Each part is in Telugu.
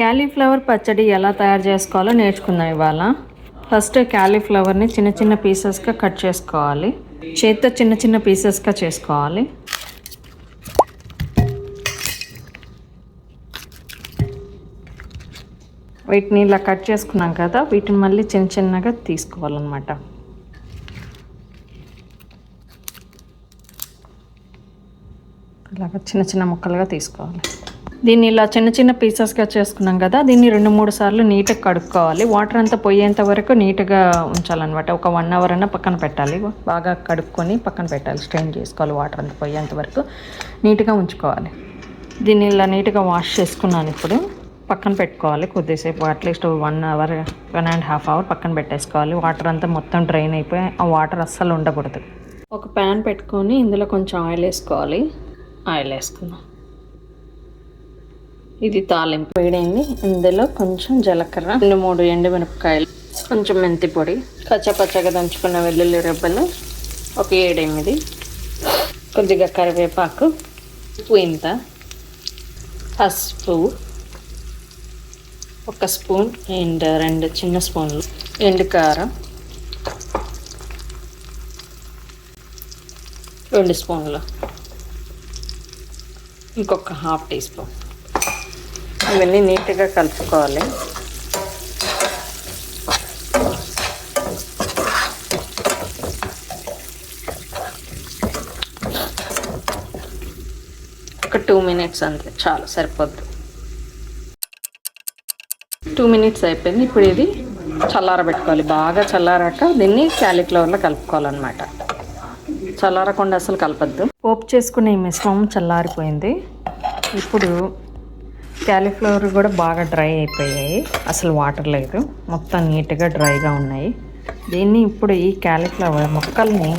క్యాలీఫ్లవర్ పచ్చడి ఎలా తయారు చేసుకోవాలో నేర్చుకుందాం ఇవాళ. ఫస్ట్ క్యాలీఫ్లవర్ని చిన్న చిన్న పీసెస్గా కట్ చేసుకోవాలి. చేత్తో చిన్న చిన్న పీసెస్గా చేసుకోవాలి. వీటిని ఇలా కట్ చేసుకున్నాం కదా, వీటిని మళ్ళీ చిన్న చిన్నగా తీసుకోవాలన్నమాట. ఇలాగ చిన్న చిన్న ముక్కలుగా తీసుకోవాలి. దీన్ని ఇలా చిన్న చిన్న పీసెస్గా చేసుకున్నాం కదా, దీన్ని 2-3 సార్లు నీట్గా కడుక్కోవాలి. వాటర్ అంతా పోయేంత వరకు నీట్గా ఉంచాలన్నమాట. ఒక 1 అవర్ అన్నా పక్కన పెట్టాలి. బాగా కడుక్కొని పక్కన పెట్టాలి. స్ట్రెయిన్ చేసుకోవాలి. వాటర్ అంతా పోయేంత వరకు నీట్గా ఉంచుకోవాలి. దీన్ని ఇలా నీట్గా వాష్ చేసుకున్నాను. ఇప్పుడు పక్కన పెట్టుకోవాలి కొద్దిసేపు, అట్లీస్ట్ 1 అవర్ 1.5 అవర్ పక్కన పెట్టేసుకోవాలి. వాటర్ అంతా మొత్తం డ్రైన్ అయిపోయి ఆ వాటర్ అస్సలు ఉండకూడదు. ఒక ప్యాన్ పెట్టుకొని ఇందులో కొంచెం ఆయిల్ వేసుకోవాలి. ఆయిల్ వేసుకుందాం. ఇది తాలింపు వేడైంది. ఇందులో కొంచెం జీలకర్ర, 2-3 ఎండుమిరపకాయలు, కొంచెం మెంతి పొడి, కచ్చపచ్చగా దంచుకున్న వెల్లుల్లి రెబ్బలు ఒక 7-8, కొద్దిగా కరివేపాకు, ఉప్పు ఇంత, పసుపు 1 స్పూన్ అండ్ 2 చిన్న స్పూన్లు, ఎండుకారం 2 స్పూన్లు, ఇంకొక 1/2 టీ స్పూన్. ఇవన్నీ నీట్గా కలుపుకోవాలి. ఒక 2 మినిట్స్ అంతే, చాలు, సరిపోద్ది. 2 మినిట్స్ అయిపోయింది. ఇప్పుడు ఇది చల్లారబెట్టుకోవాలి. బాగా చల్లారాక దీన్ని క్యాలీఫ్లవర్లో కలుపుకోవాలన్నమాట. చల్లారకుండా అసలు కలపద్దు. పోపు చేసుకునే ఈ మిశ్రమం చల్లారిపోయింది. ఇప్పుడు క్యాలీఫ్లవర్ కూడా బాగా డ్రై అయిపోయాయి. అసలు వాటర్ లేదు, మొత్తం నీట్గా డ్రైగా ఉన్నాయి. దీన్ని ఇప్పుడు ఈ క్యాలీఫ్లవర్ ముక్కల్ని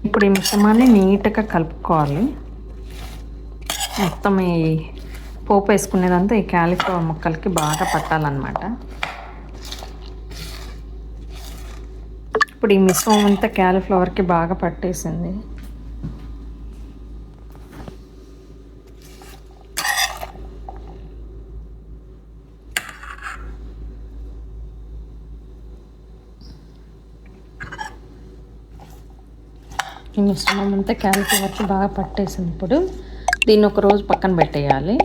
ఇప్పుడు ఈ మిశ్రమాన్ని నీట్గా కలుపుకోవాలి. మొత్తం ఈ పోపు వేసుకునేదంతా ఈ క్యాలీఫ్లవర్ ముక్కలకి బాగా పట్టాలన్నమాట. ఇప్పుడు ఈ మిశ్రమం అంతా క్యాలీఫ్లవర్కి బాగా పట్టేసింది. ఈ మిశ్రమం అంతా క్యాలీఫ్లవర్కి బాగా పట్టేసింది. ఇప్పుడు దీన్ని ఒక రోజు పక్కన పెట్టేయాలి.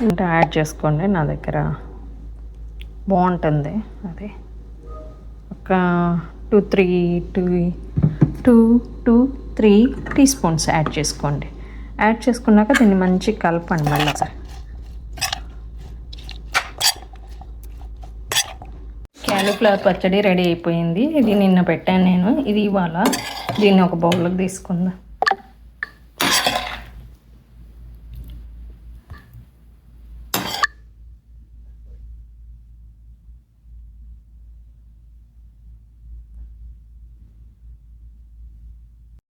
ఇంకా యాడ్ చేసుకోండి. నా దగ్గర బాగుంటుంది అది. ఒక 2-3 టీ స్పూన్స్ యాడ్ చేసుకోండి. యాడ్ చేసుకున్నాక దీన్ని మంచి కలపండి. మళ్ళీ క్యాలీఫ్లవర్ పచ్చడి రెడీ అయిపోయింది. ఇది నిన్న పెట్టాను నేను. ఇది ఇవాళ దీన్ని ఒక బౌల్లోకి తీసుకుందాం.